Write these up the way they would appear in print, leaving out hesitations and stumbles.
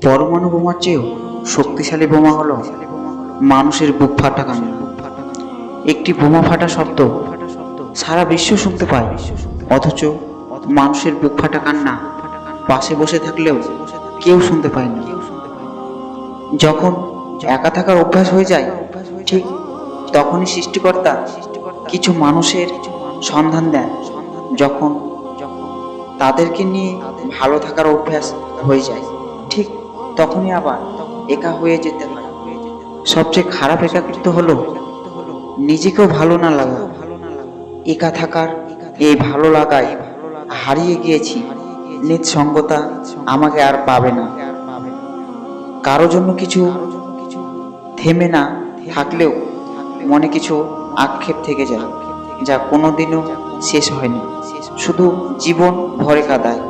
পরমাণু বোমার চেয়েও শক্তিশালী বোমা হলো মানুষের বুক ফাটা কান্না। একটি বোমা ফাটা শব্দ সারা বিশ্ব শুনতে পায়, অথচ মানুষের বুক ফাটা কান্না পাশে বসে থাকলেও কেউ শুনতে পায় না। যখন একা থাকার অভ্যাস হয়ে যায়, ঠিক তখনই সৃষ্টিকর্তা কিছু মানুষের সন্ধান দেন। যখন তাদেরকে নিয়ে ভালো থাকার অভ্যাস হয়ে যায়, ঠিক তখনই আবার একা হয়ে যেতে হয়। সবচেয়ে খারাপ একাকিত্ব হলো নিজেকেও ভালো না লাগা। একা থাকার এই ভালো লাগায় হারিয়ে গিয়েছি নিঃসঙ্গতা আমাকে আর পাবে না। কারো জন্য কিছু থেমে না থাকলেও মনে কিছু আক্ষেপ থেকে যায়, যা কোনোদিনও শেষ হয়নি, শুধু জীবন ভরে কাঁদায়।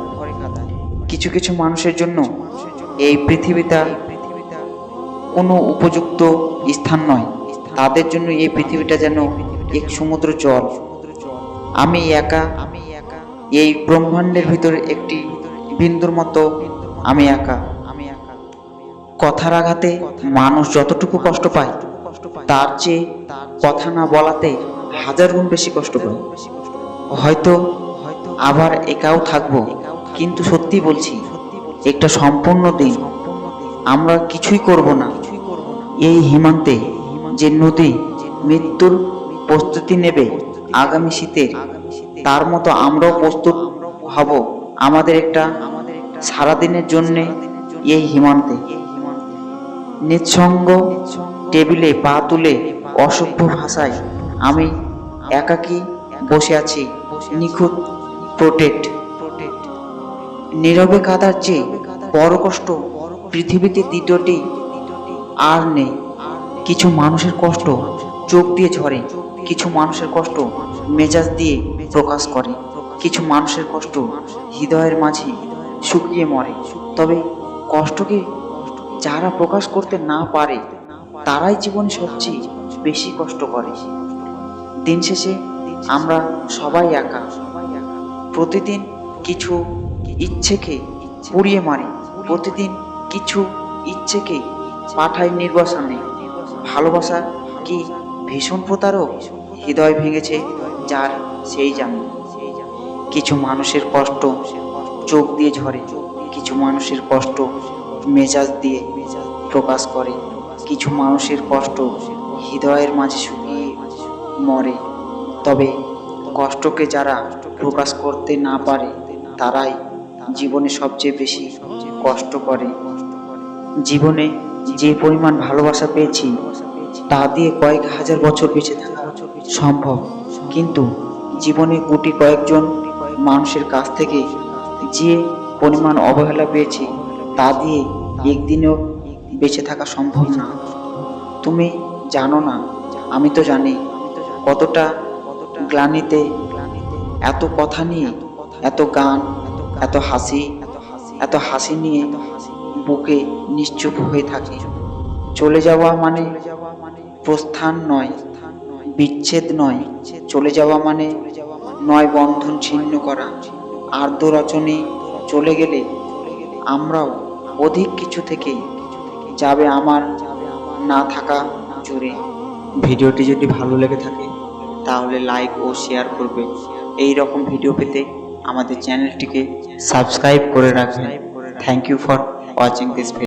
কিছু কিছু মানুষের জন্য এই পৃথিবীটা কোনো উপযুক্ত স্থান নয়। তাদের জন্য এই পৃথিবীটা যেন এক সমুদ্র জল। আমি একা, এই ব্রহ্মাণ্ডের ভিতরে একটি বিন্দুর মতো আমি একা। কথার আঘাতে মানুষ যতটুকু কষ্ট পায়, তার চেয়ে কথা না বলাতে হাজার গুণ বেশি কষ্ট পায়। হয়তো আবার একাও থাকবো, কিন্তু সত্যি বলছি, একটা সম্পূর্ণ দিন আমরা কিছুই করব না। এই সীমান্তে যে নদী মৃত্যুর প্রস্তুতি নেবে আগামী শীতের, তার মতো আমরাও প্রস্তুত হব আমাদের একটা সারাদিনের জন্যে এই সীমান্তে। নিঃসঙ্গ টেবিলে পা তুলে অসভ্য ভাষায় আমি একাকী বসে আছি, নিখুঁত প্রোটেক্ট। নীরবে কাঁদার চেয়ে বড় কষ্ট পৃথিবীতে দ্বিতীয়টি আর নেই। কিছু মানুষের কষ্ট চোখ দিয়ে ঝরে, কিছু মানুষের কষ্ট মেজাজ দিয়ে প্রকাশ করে, কিছু মানুষের কষ্ট হৃদয়ের মাঝে শুকিয়ে মরে। তবে কষ্টকে যারা প্রকাশ করতে না পারে, তারাই জীবনে সবচেয়ে বেশি কষ্ট করে। দিন শেষে আমরা সবাই একা। প্রতিদিন কিছু ইচ্ছেকে পুড়িয়ে মারি, প্রতিদিন কিছু ইচ্ছেকে পাঠাই নির্বাসনে। ভালোবাসা কি ভীষণ প্রতারক? হৃদয় ভেঙেছে যার সেই জানে। কিছু মানুষের কষ্ট চোখ দিয়ে ঝরে, কিছু মানুষের কষ্ট মেজাজ দিয়ে প্রকাশ করে, কিছু মানুষের কষ্ট হৃদয়ের মাঝে শুকিয়ে মরে। তবে কষ্টকে যারা প্রকাশ করতে না পারে, তারাই জীবনে সবচেয়ে বেশি কষ্ট করে। জীবনে যে পরিমাণ ভালোবাসা পেয়েছি, তা দিয়ে কয়েক হাজার বছর বেঁচে থাকা সম্ভব, কিন্তু জীবনে গুটি কয়েকজন মানুষের কাছ থেকে যে পরিমাণ অবহেলা পেয়েছি, তা দিয়ে একদিনও বেঁচে থাকা সম্ভব না। তুমি জানো না, আমি তো জানি কতটা গ্লানিতে এত কথা নিয়ে, এত গান, এত হাসি নিয়ে বুকে নিশ্চুপ হয়ে থাকি। চলে যাওয়া মানে প্রস্থান নয়, বিচ্ছেদ নয়। চলে যাওয়া মানে নয় বন্ধন ছিন্ন করা। আর্দ্র রচনী চলে গেলে আমরাও অধিক কিছু থেকে যাবে আমার না থাকা জুড়ে। ভিডিওটি যদি ভালো লেগে থাকে তাহলে লাইক ও শেয়ার করবে। এই রকম ভিডিও পেতে আমাদের চ্যানেলটিকে সাবস্ক্রাইব করে রাখবেন। Thank you for watching this video.